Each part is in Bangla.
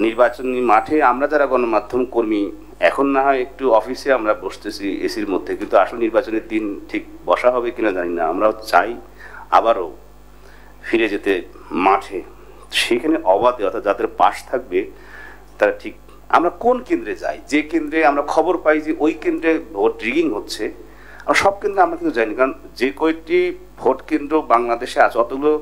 নির্বাচনী মাঠে আমরা যারা গণমাধ্যম কর্মী এখন না হয় একটু অফিসে আমরা বসতেছি এসির মধ্যে, কিন্তু আসলে নির্বাচনের দিন ঠিক বসা হবে কিনা জানি না। আমরাও চাই আবারও ফিরে যেতে মাঠে, সেখানে অবাধে, অর্থাৎ যাদের পাশ থাকবে তারা ঠিক, আমরা কোন কেন্দ্রে যাই, যে কেন্দ্রে আমরা খবর পাই যে ওই কেন্দ্রে ভোট রিগিং হচ্ছে, আর সব কেন্দ্রে আমরা কিন্তু যাইনি, কারণ যে কয়টি ভোট কেন্দ্র বাংলাদেশে আছে অতগুলো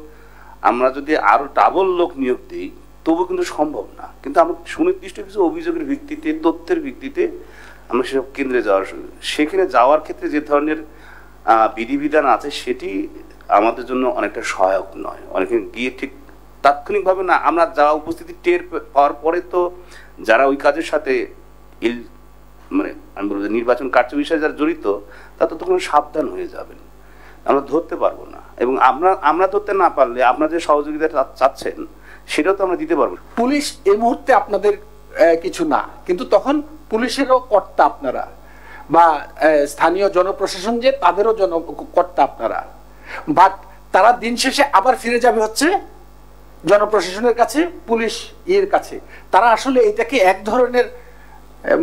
আমরা যদি আরো ডাবল লোক নিয়োগ দিই তবু কিন্তু সম্ভব না। কিন্তু আমরা সুনির্দিষ্ট কিছু অভিযোগের ভিত্তিতে, তথ্যের ভিত্তিতে আমরা সেসব কেন্দ্রে যাওয়ার, সেখানে যাওয়ার ক্ষেত্রে যে ধরনের বিধিবিধান আছে সেটি আমাদের জন্য অনেকটা সহায়ক নয়। অনেকে গিয়ে ঠিক তাৎক্ষণিকভাবে না, আমরা যাওয়া উপস্থিতি টের পাওয়ার পরে তো যারা ওই কাজের সাথে মানে আমি বলবো নির্বাচন কার্য বিষয়ে যারা জড়িত তা তো তখন সাবধান হয়ে যাবেন, আমরা ধরতে পারবো না। এবং আমরা ধরতে না পারলে আপনারা যে সহযোগিতা চাচ্ছেন সেটাও তো আমরা দিতে পারবো। পুলিশ এই মুহূর্তে আপনাদের কিছু না, কিন্তু তখন পুলিশেরও কর্তা আপনারা, বা স্থানীয় জনপ্রশাসন যে তাদেরও কর্তা আপনারা, বাট তারা দিন শেষে আবার ফিরে যাবে হচ্ছে জনপ্রশাসনের কাছে, পুলিশ এর কাছে। তারা আসলে এটাকে এক ধরনের,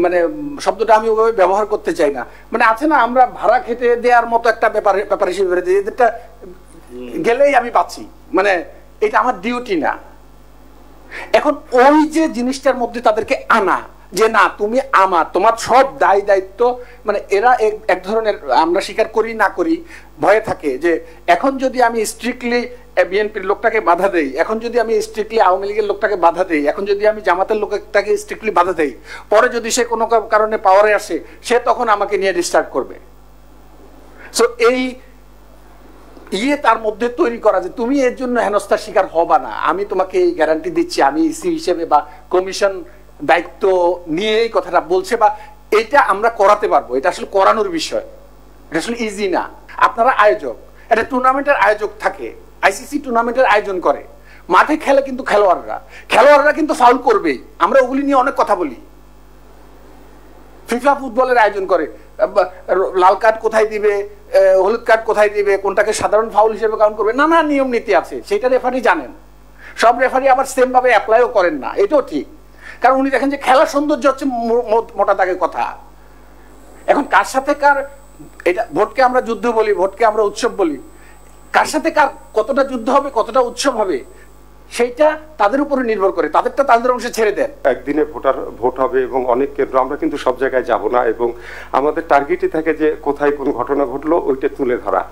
মানে শব্দটা আমি ওভাবে ব্যবহার করতে চাই না, মানে আছে না আমরা ভাড়া খেতে দেওয়ার মতো একটা ব্যাপার হিসেবে এদেরটা গেলেই আমি বাঁচি, মানে এটা আমার ডিউটি না। এখন ওই যে জিনিসটার মধ্যে তাদেরকে আনা যে না তুমি আমার, তোমার সব দায় দায়িত্ব, মানে এরা এক ধরনের, আমরা স্বীকার করি না করি ভয়ে থাকে যে এখন যদি আমি স্ট্রিক্টলি বিএনপির লোকটাকে বাধা দেই, এখন যদি আমি স্ট্রিক্টলি আওয়ামী লীগের লোকটাকে বাধা দেই, এখন যদি আমি জামাতের লোকটাকে স্ট্রিক্টলি বাধা দেই, পরে যদি সে কোনো কারণে পাওয়ারে আসে সে তখন আমাকে নিয়ে ডিস্টার্ব করবে। সো এই তার মধ্যে তৈরি করা যে তুমি এর জন্য হেনস্থার শিকার হবা না, আমি তোমাকে এই গ্যারান্টি দিচ্ছি, আমি ইসি হিসেবে বা কমিশন দায়িত্ব নিয়ে এই কথাটা বলছে, বা এটা আমরা করাতে পারবো, এটা আসলে করানোর বিষয়, এটা আসলে ইজি না। আপনারা আয়োজক, একটা টুর্নামেন্টের আয়োজক থাকে, আইসিসি টুর্নামেন্টের আয়োজন করে, মাঠে খেলে কিন্তু খেলোয়াড়রা কিন্তু ফাউল করবেই, আমরা ওগুলি নিয়ে অনেক কথা বলি। ফিফা ফুটবলের আয়োজন করে, লাল কার্ড কোথায় দিবে, হলুদ কার্ড কোথায় দিবে, কোনটাকে সাধারণ ফাউল হিসেবে কাউন্ট করবে, নানা নিয়ম নীতি আছে, সেটা রেফারি জানেন। সব রেফারি আবার সেম ভাবে অ্যাপ্লাইও করেন না, এটাও ঠিক, কারণ উনি দেখেন যে খেলার সৌন্দর্য হচ্ছে মোটা দাগের কথা। এখন কার সাথে কার, এটা ভোটকে আমরা যুদ্ধ বলি, ভোটকে আমরা উৎসব বলি, কার সাথে কার কতটা যুদ্ধ হবে, কতটা উৎসব হবে, সেইটা তাদের উপরে নির্ভর করে, তাদেরটা তাদের অংশে ছেড়ে দেন। একদিনে ভোট হবে এবং অনেক কেন্দ্র, আমরা কিন্তু সব জায়গায় যাব না, এবং আমাদের টার্গেটই থাকে যে কোথায় কোন ঘটনা ঘটলো ওইটা তুলে ধরা।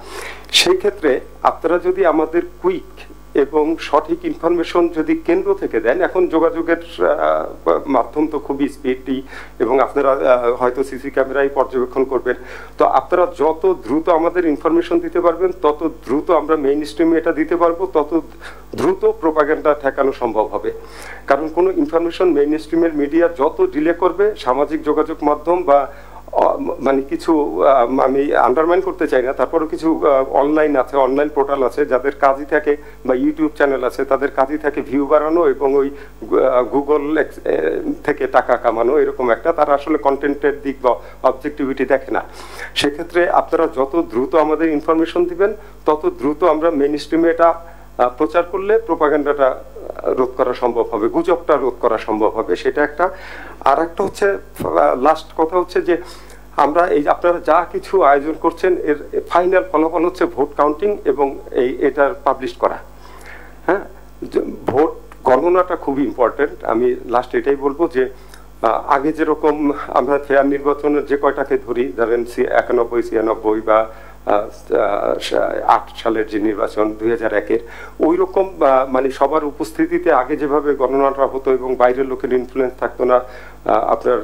সেই ক্ষেত্রে আপনারা যদি আমাদের কুইক এবং সঠিক ইনফরমেশন যদি কেন্দ্র থেকে দেন, এখন যোগাযোগের মাধ্যম তো খুবই স্পিডি, এবং আপনারা হয়তো সিসি ক্যামেরায় পর্যবেক্ষণ করবেন, তো আপনারা যত দ্রুত আমাদের ইনফরমেশন দিতে পারবেন তত দ্রুত আমরা মেইন স্ট্রিমে এটা দিতে পারবো, তত দ্রুত প্রোপাগান্ডা ঠেকানো সম্ভব হবে। কারণ কোনো ইনফরমেশন মেইন স্ট্রিমের মিডিয়া যত ডিলে করবে, সামাজিক যোগাযোগ মাধ্যম বা মানে কিছু, আমি আন্ডারমাইন করতে চাই না, তারপরও কিছু অনলাইন আছে, অনলাইন পোর্টাল আছে যাদের কাজই থাকে, বা ইউটিউব চ্যানেল আছে তাদের কাজই থাকে ভিউ বাড়ানো এবং ওই গুগল থেকে টাকা কামানো, এরকম একটা, তারা আসলে কন্টেন্টের দিক বা অবজেক্টিভিটি দেখে না। সেক্ষেত্রে আপনারা যত দ্রুত আমাদের ইনফরমেশন দিবেন তত দ্রুত আমরা মেইন স্ট্রিমে এটা প্রচার করলে প্রোপাগান্ডাটা রোধ করা সম্ভব হবে, গুজবটা রোধ করা সম্ভব হবে, সেটা একটা। আর একটা হচ্ছে, লাস্ট কথা হচ্ছে যে আমরা এই আপনারা যা কিছু আয়োজন করছেন এর ফাইনাল ফলাফল হচ্ছে ভোট কাউন্টিং এবং এটার পাবলিশ করা। হ্যাঁ, ভোট গণনাটা খুবই ইম্পর্টেন্ট। আমি লাস্ট এটাই বলবো যে আগে যেরকম আমরা ফেয়ার নির্বাচনের যে কয়টাকে ধরি, ধরেন 91, 96 বা 8 সালের যে নির্বাচন 2001-এর, ওই রকম মানে সবার উপস্থিতিতে আগে যেভাবে গণনাটা হতো এবং বাইরের লোকের ইনফ্লুয়েন্স থাকতো না, আপনার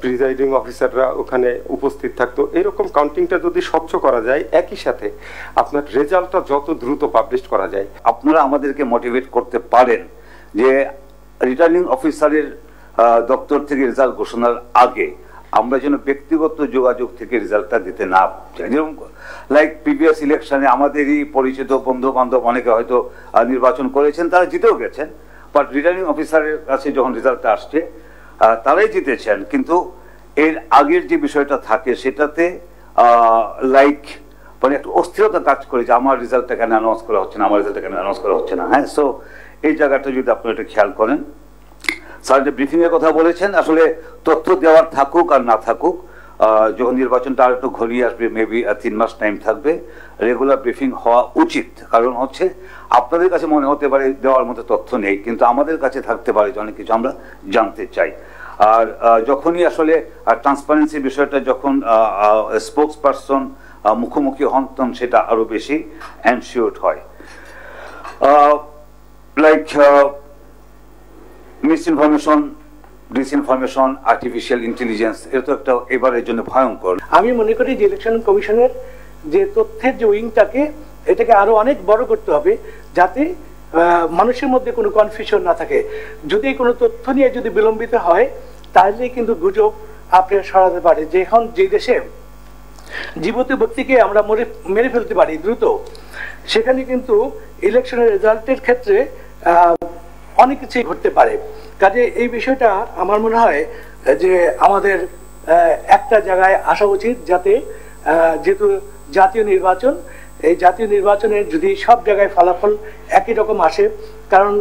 প্রিজাইডিং অফিসাররা ওখানে উপস্থিত থাকতো, এরকম কাউন্টিংটা যদি স্বচ্ছ করা যায়, একই সাথে আপনার রেজাল্টটা যত দ্রুত পাবলিশ করা যায়। আপনারা আমাদেরকে মোটিভেট করতে পারেন যে রিটার্নিং অফিসারের দপ্তর থেকে রেজাল্ট ঘোষণার আগে আমরা যেন ব্যক্তিগত যোগাযোগ থেকে রেজাল্টটা দিতে না চাই। যেরকম লাইক প্রিভিয়াস ইলেকশনে আমাদেরই পরিচিত বন্ধু বান্ধব অনেকে হয়তো নির্বাচন করেছেন, তারা জিতেও গেছেন, বাট রিটার্নিং অফিসারের কাছে যখন রেজাল্টটা আসছে তারাই জিতেছেন, কিন্তু এর আগের যে বিষয়টা থাকে সেটাতে লাইক মানে একটু অস্থিরতা কাজ করে যে আমার রেজাল্টটা কেন অ্যানাউন্স করা হচ্ছে না, আমার রেজাল্টটা কেন অ্যানাউন্স করা হচ্ছে না। হ্যাঁ, সো এই জায়গাটা যদি আপনারা একটু খেয়াল করেন। স্যার যে ব্রিফিং এর কথা বলেছেন, আসলে তথ্য দেওয়ার থাকুক আর না থাকুক, যখন নির্বাচনটা আর একটু ঘনিয়ে আসবে, মেবি 3 মাস টাইম থাকবে, রেগুলার ব্রিফিং হওয়া উচিত। কারণ হচ্ছে আপনাদের কাছে মনে হতে পারে দেওয়ার মতো তথ্য নেই, কিন্তু আমাদের কাছে থাকতে পারে অনেক কিছু আমরা জানতে চাই। আর যখনই আসলে ট্রান্সপারেন্সি বিষয়টা যখন স্পোক্স পারসন মুখোমুখি হন, তখন সেটা আরো বেশি এনশিওর্ড হয়। Like misinformation, disinformation, artificial intelligence, এটা তো একটা এবারের জন্য ভয়ঙ্কর। আমি মনে করি যে ইলেকশন কমিশনের যে তথ্যের যে উইংটাকে, এটাকে আরো অনেক বড় করতে হবে, যাতে মানুষের মধ্যে কোনো কনফিউশন না থাকে। যদি কোনো তথ্য নিয়ে যদি বিলম্বিত হয়, তাহলে কিন্তু গুজব আপনার সরাতে পারে। যে এখন যে দেশে জীবিত ব্যক্তিকে আমরা মেরে ফেলতে পারি দ্রুত, সেখানে কিন্তু ইলেকশনের রেজাল্টের ক্ষেত্রে অনেক কিছুই ঘটতে পারে। কাজে এই বিষয়টা আমার মনে হয় যে আমাদের একটা জায়গায় আসা উচিত, যাতে যেহেতু জাতীয় নির্বাচন, এই জাতীয় নির্বাচনের যদি সব জায়গায় ফলাফল একই রকম আসে, কারণ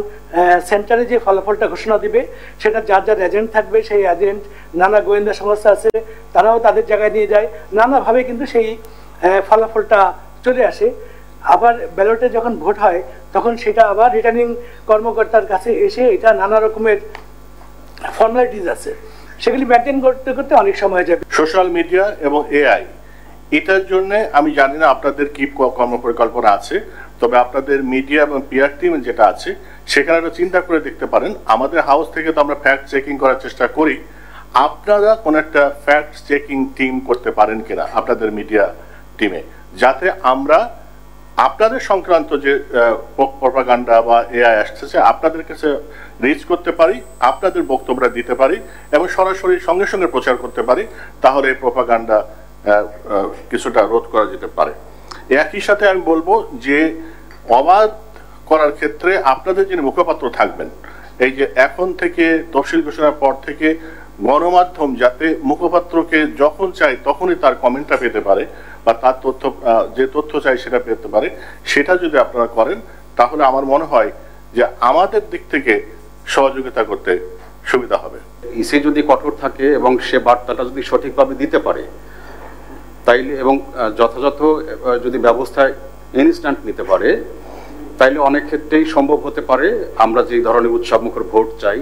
সেন্টারে যে ফলাফলটা ঘোষণা দিবে সেটা যার যার এজেন্ট থাকবে, সেই এজেন্ট, নানা গোয়েন্দা সংস্থা আছে, তারাও তাদের জায়গায় নিয়ে যায়, নানাভাবে কিন্তু সেই ফলাফলটা চলে আসে। আবার ব্যালটে যখন ভোট হয়, তখন সেটা আবার রিটার্নিং কর্মকর্তার কাছে এসে এটা নানা রকমের ফর্মালিটিস আছে, সেগুলি মেনটেন করতে করতে অনেক সময় যাবে। সোশ্যাল মিডিয়া এবং এআই, এটার জন্য আমি জানি না আপনাদের কি কর্মপরিকল্পনা আছে, তবে আপনাদের মিডিয়া এবং পিআর টিম যেটা আছে, সেখানে একটা চিন্তা করে দেখতে পারেন। আমাদের হাউস থেকে তো আমরা ফ্যাক্ট চেকিং করার চেষ্টা করি, আপনারা কোন একটা ফ্যাক্ট চেকিং টিম করতে পারেন কিনা আপনাদের মিডিয়া টিমে, যাতে আমরা আপনাদের সংক্রান্ত যে প্রপাগান্ডা বা এআই আসতেছে আপনাদের কাছে রিচ করতে পারি, আপনাদের বক্তব্যটা দিতে পারি এবং সরাসরি সঙ্গে সঙ্গে প্রচার করতে পারি, তাহলে এই প্রপাগান্ডা কিছুটা রোধ করা যেতে পারে। একই সাথে আমি বলবো যে অবাধ করার ক্ষেত্রে আপনাদের যিনি মুখপাত্র থাকবেন, এই যে এখন থেকে তফসিল ঘোষণার পর থেকে গণমাধ্যম যাতে মুখপাত্রকে যখন চাই তখনই তার কমেন্টটা পেতে পারে বা তার তথ্য, যে তথ্য চাই সেটা পেতে পারে, সেটা যদি আপনারা করেন, তাহলে আমার মনে হয় যে আমাদের দিক থেকে সহযোগিতা করতে সুবিধা হবে। ইসি যদি কঠোর থাকে এবং সে বার্তাটা যদি সঠিকভাবে দিতে পারে, তাইলে এবং যথাযথ যদি ব্যবস্থায় ইনস্ট্যান্ট নিতে পারে, তাইলে অনেক ক্ষেত্রেই সম্ভব হতে পারে আমরা যে ধরনের উৎসবমুখর ভোট চাই,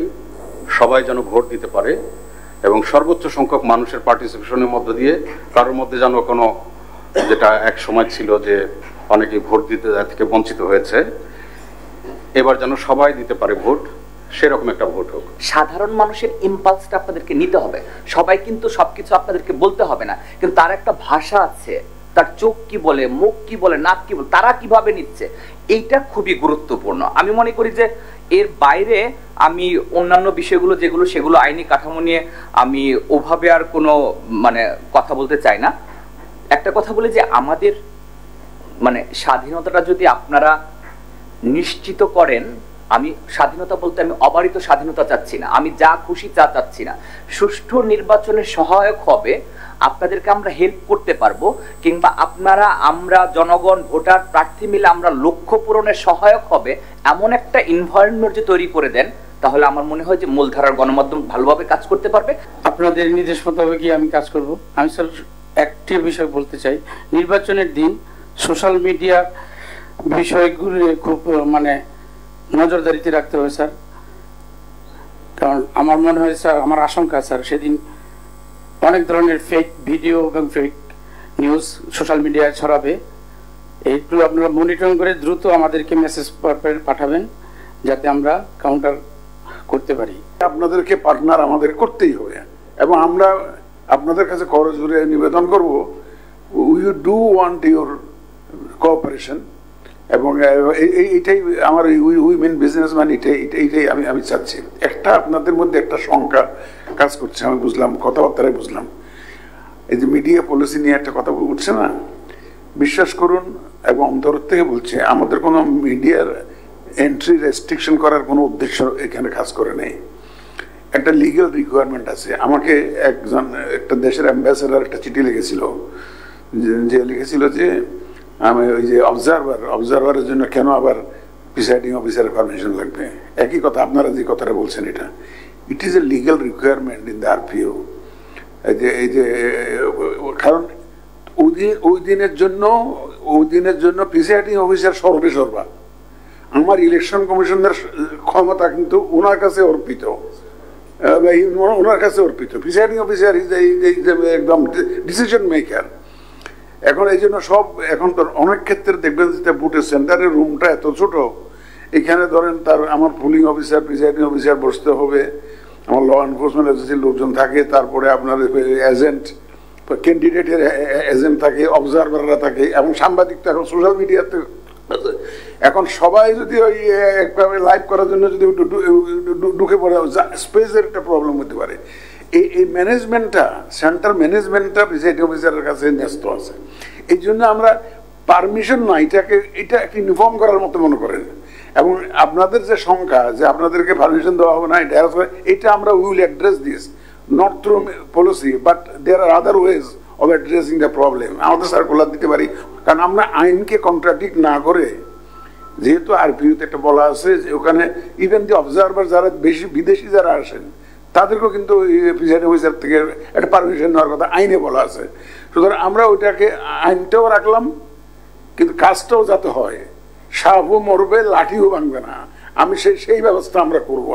সবাই যেন ভোট দিতে পারে এবং সর্বোচ্চ সংখ্যক মানুষের পার্টিসিপেশনের মধ্য দিয়ে কারোর মধ্যে যেন কোনো, যেটা এক সময় ছিল যে অনেকেই ভোট দিতে থেকে বঞ্চিত হয়েছে, এবার যেন সবাই দিতে পারে ভোট, সেরকম একটা ভোট হোক। সাধারণ মানুষের ইম্পালসটা আপনাদেরকে নিতে হবে, সবাই কিন্তু সবকিছু আপনাদেরকে বলতে হবে না, কিন্তু তার একটা ভাষা আছে, তার চোখ কি বলে, মুখ কি বলে, নাক কি বলে, তারা কিভাবে নিচ্ছে, এইটা খুবই গুরুত্বপূর্ণ। আমি মনে করি যে এর বাইরে আমি অন্যান্য বিষয়গুলো যেগুলো, সেগুলো আইনি কাঠামো নিয়ে আমি ওভাবে আর কোনো কথা বলতে চাই না। একটা কথা বলি যে আমাদের স্বাধীনতাটা যদি আপনারা নিশ্চিত করেন, আমি স্বাধীনতা বলতে আমি অবারিত স্বাধীনতা চাচ্ছি না, আমি যা খুশি তা চাচ্ছি না, সুষ্ঠু নির্বাচনের সহায়ক হবে, আপনাদেরকে আমরা হেল্প করতে পারবো, কিংবা আপনারা, আমরা, জনগণ, ভোটার, প্রার্থী মিলে আমরা লক্ষ্য পূরণের সহায়ক হবে, এমন একটা এনভায়রনমেন্ট যে তৈরি করে দেন, তাহলে আমার মনে হয় যে মূলধারার গণমাধ্যম ভালোভাবে কাজ করতে পারবে। আপনাদের নির্দেশ মোতাবেক আমি কাজ করব। আমি স্যার একটি বিষয় বলতে চাই, নির্বাচনের দিন সোশ্যাল মিডিয়া বিষয়গুলি খুব নজরদারিতে রাখতে হবে স্যার, কারণ আমার মনে হয় স্যার, আমার আশঙ্কা স্যার, সেদিন অনেক ধরনের ফেক ভিডিও এবং ফেক নিউজ সোশ্যাল মিডিয়ায় ছড়াবে। এইগুলো আপনারা মনিটরিং করে দ্রুত আমাদেরকে মেসেজ পাঠাবেন, যাতে আমরা কাউন্টার করতে পারি। আপনাদেরকে পার্টনার আমাদের করতেই হবে এবং আমরা আপনাদের কাছে করজোরে নিবেদন করব, we do want your cooperation, এবং এইটাই আমার উইমেন বিজনেসম্যান, এইটাই আমি চাচ্ছি। একটা আপনাদের মধ্যে একটা শঙ্কা কাজ করছে, আমি বুঝলাম, কথাবার্তায় বুঝলাম, এই যে মিডিয়া পলিসি নিয়ে একটা কথা উঠছে না, বিশ্বাস করুন এবং অন্তর থেকে বলছে, আমাদের কোনো মিডিয়ার এন্ট্রি রেস্ট্রিকশন করার কোনো উদ্দেশ্য এখানে কাজ করে নেই। একটা লিগ্যাল রিকোয়ারমেন্ট আছে। আমাকে একটা দেশের অ্যাম্বাসেডার একটা চিঠি লিখেছিল, যে লিখেছিল যে আমি ওই যে অবজারভারের জন্য কেন আবার প্রিসাইডিং অফিসারের পারমিশন লাগবে। একই কথা আপনারা যে কথাটা বলছেন, it is a legal requirement in the RPO. এই যে কারণ ওই দিনের জন্য প্রিসাইডিং অফিসার সর্বেসর্বা। আমার ইলেকশন কমিশনের ক্ষমতা কিন্তু ওনার কাছে অর্পিত, প্রিসাইডিং অফিসার একদম ডিসিশন মেকার। এখন এই জন্য এখন তো অনেক ক্ষেত্রে দেখবেন যে ভোটের সেন্টারের রুমটা এত ছোট, এখানে ধরেন আমার পুলিং অফিসার, প্রিসাইডিং অফিসার বসতে হবে, আমার ল এনফোর্সমেন্ট এজেন্সির লোকজন থাকে, তারপরে আপনার এজেন্ট, ক্যান্ডিডেটের এজেন্ট থাকে, অবজারভাররা থাকে, এবং সাংবাদিক তো এখন সোশ্যাল মিডিয়াতে। এখন সবাই যদি ওই একভাবে লাইভ করার জন্য যদি ঢুকে পড়ে, স্পেসের একটা প্রবলেম হতে পারে। এই ম্যানেজমেন্টটা, সেন্টার ম্যানেজমেন্টটা প্রিসাইডিং অফিসারের কাছে ন্যস্ত আছে। এই জন্য আমরা পারমিশন নয়, এটা ইউনিফর্ম করার মতো মনে করেন। এবং আপনাদের যে সংখ্যা, যে আপনাদেরকে পারমিশন দেওয়া হবে না, এটা আমরা will address this not through policy, but there are other ways of addressing the problem. আমাদের সার্কুলার দিতে পারি, কারণ আমরা আইনকে কন্ট্রাডিক্ট না করে, যেহেতু আরপিওতে একটা বলা আছে যে ওখানে ইভেন দি অবজারভার যারা বেশি বিদেশি যারা আসেন তাদেরকেও কিন্তু প্রিসাইডিং অফিসার থেকে একটা পারমিশন নেওয়ার কথা আইনে বলা আছে। সুতরাং আমরা ওইটাকে আইনটাও রাখলাম, কিন্তু কাজটাও যাতে হয়, সাপও মরবে লাঠিও ভাঙবে না, আমি সেই ব্যবস্থা আমরা করবো।